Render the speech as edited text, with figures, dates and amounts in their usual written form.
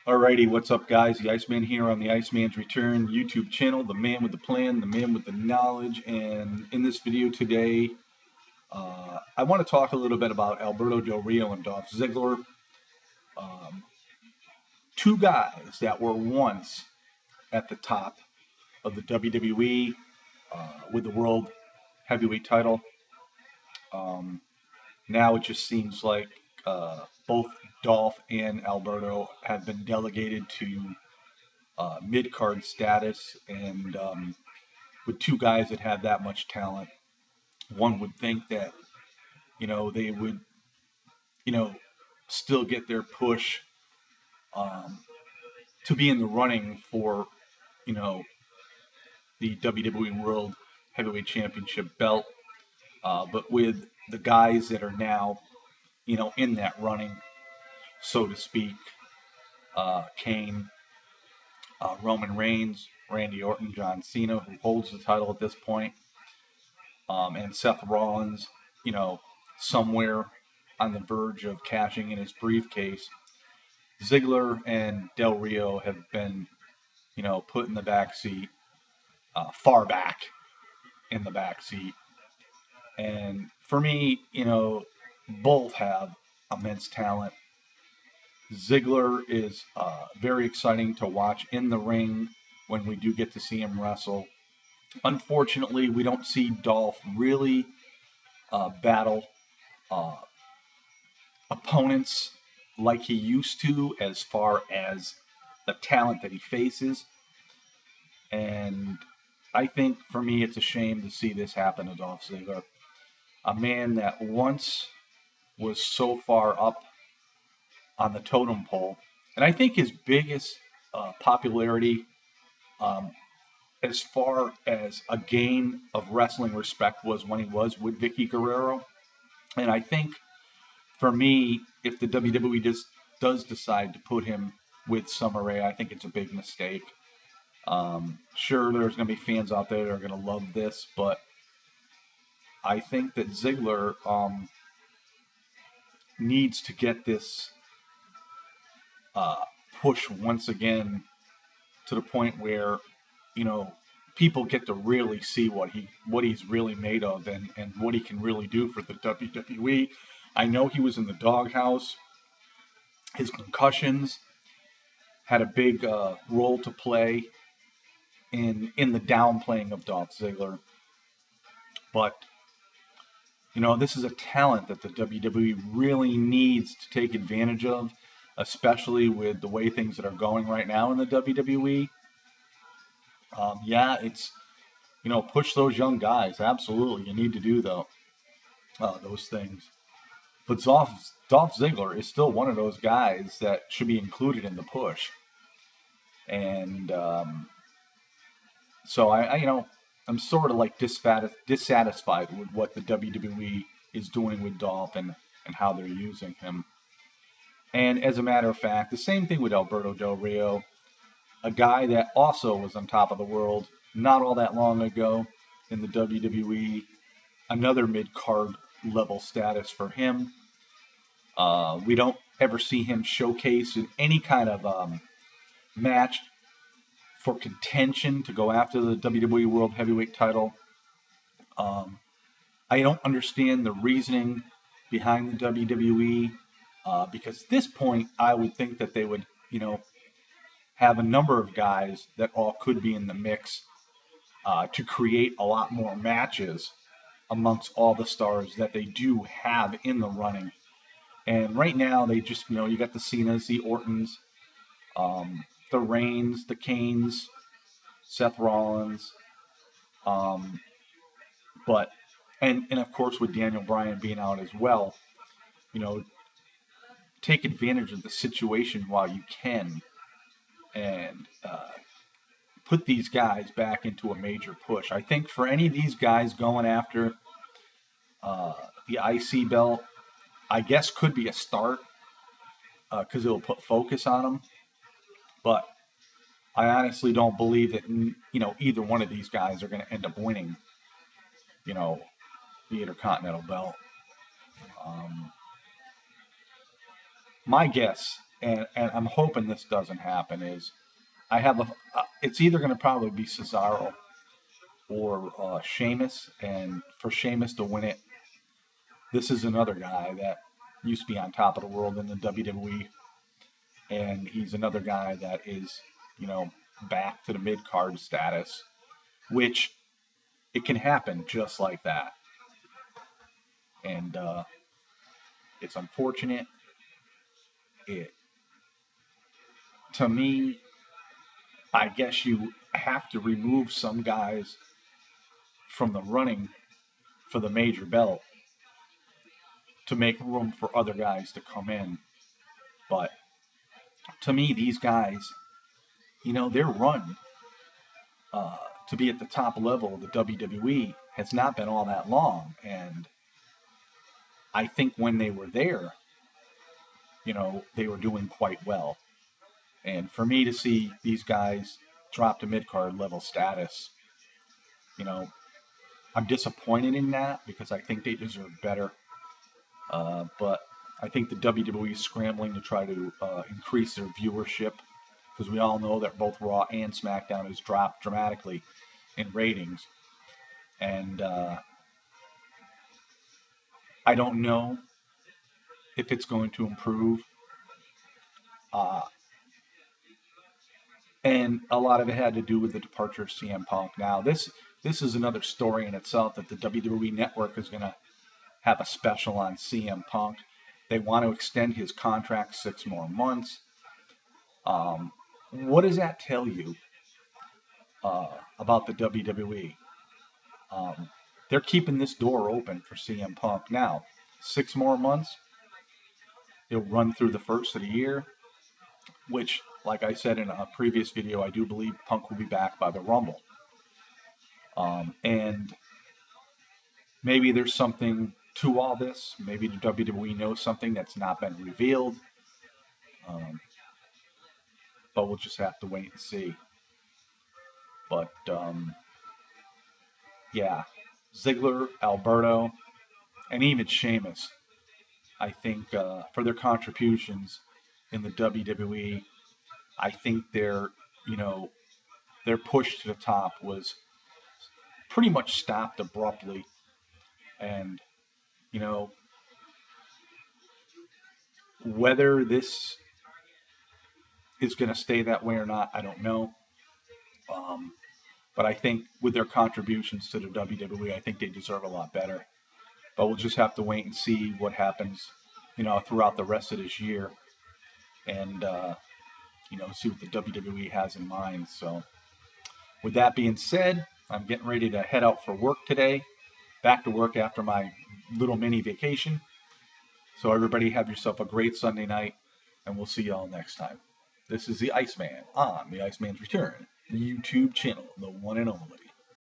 Alrighty, what's up, guys? The Iceman here on the Iceman's Return YouTube channel, the man with the plan, the man with the knowledge. And in this video today, I want to talk a little bit about Alberto Del Rio and Dolph Ziggler. Two guys that were once at the top of the WWE with the World Heavyweight title. Now it just seems like both Dolph and Alberto have been delegated to mid-card status, and with two guys that have that much talent, one would think that they would still get their push um, to be in the running for the WWE World Heavyweight Championship belt, but with the guys that are now in that running, so to speak, Kane, Roman Reigns, Randy Orton, John Cena, who holds the title at this point, and Seth Rollins, somewhere on the verge of cashing in his briefcase. Ziggler and Del Rio have been, put in the back seat, far back in the back seat. And for me, both have immense talent. Ziggler is very exciting to watch in the ring when we do get to see him wrestle. Unfortunately, we don't see Dolph really battle opponents like he used to, as far as the talent that he faces. And I think for me, it's a shame to see this happen to Dolph Ziggler, a man that once was so far up on the totem pole. And I think his biggest popularity, as far as a gain of wrestling respect, was when he was with Vicky Guerrero. And I think for me, if the WWE does decide to put him with Summer Rae, I think it's a big mistake. Sure, there's going to be fans out there that are going to love this, but I think that Ziggler needs to get this push once again to the point where people get to really see what he's really made of, and what he can really do for the WWE. I know he was in the doghouse. His concussions had a big role to play in the downplaying of Dolph Ziggler. But this is a talent that the WWE really needs to take advantage of, especially with the way things that are going right now in the WWE. Yeah, it's push those young guys. Absolutely, you need to do those things. But Dolph Ziggler is still one of those guys that should be included in the push. And so I'm sort of like dissatisfied with what the WWE is doing with Dolph and how they're using him. And as a matter of fact, the same thing with Alberto Del Rio, a guy that also was on top of the world not all that long ago in the WWE, another mid-card level status for him. We don't ever see him showcase in any kind of match for contention to go after the WWE World Heavyweight title. I don't understand the reasoning behind the WWE, because at this point I would think that they would, have a number of guys that all could be in the mix to create a lot more matches amongst all the stars that they do have in the running. And right now they just, you got the Cenas, the Ortons, the Reigns, the Kanes, Seth Rollins, but and of course with Daniel Bryan being out as well, take advantage of the situation while you can, and put these guys back into a major push. I think for any of these guys going after the IC belt, I guess could be a start, because it'll put focus on them. But I honestly don't believe that either one of these guys are going to end up winning the Intercontinental belt. My guess, and I'm hoping this doesn't happen, is I have it's either going to probably be Cesaro or Sheamus, and for Sheamus to win it, this is another guy that used to be on top of the world in the WWE, and he's another guy that is, you know, back to the mid card status, which it can happen just like that. And it's unfortunate. It, to me, I guess you have to remove some guys from the running for the major belt to make room for other guys to come in. But to me, these guys, you know, their run to be at the top level of the WWE has not been all that long. And I think when they were there, you know, they were doing quite well. And for me to see these guys drop to mid-card level status, you know, I'm disappointed in that because I think they deserve better. But I think the WWE is scrambling to try to increase their viewership, because we all know that both Raw and SmackDown has dropped dramatically in ratings. And I don't know if it's going to improve. And a lot of it had to do with the departure of CM Punk. Now, this is another story in itself, that the WWE Network is going to have a special on CM Punk. They want to extend his contract 6 more months. What does that tell you about the WWE? They're keeping this door open for CM Punk. Now, 6 more months, he'll run through the first of the year, which, like I said in a previous video, I do believe Punk will be back by the Rumble. And maybe there's something to all this. Maybe the WWE knows something that's not been revealed. But we'll just have to wait and see. But yeah, Ziggler, Alberto, and even Sheamus, I think for their contributions in the WWE, I think their push to the top was pretty much stopped abruptly. And, you know, whether this is going to stay that way or not, I don't know. But I think with their contributions to the WWE, I think they deserve a lot better. But we'll just have to wait and see what happens, you know, throughout the rest of this year, and you know, see what the WWE has in mind. So, with that being said, I'm getting ready to head out for work today. Back to work after my little mini vacation. So everybody have yourself a great Sunday night, and we'll see y'all next time. This is the Iceman on the Iceman's Return, the YouTube channel, the one and only.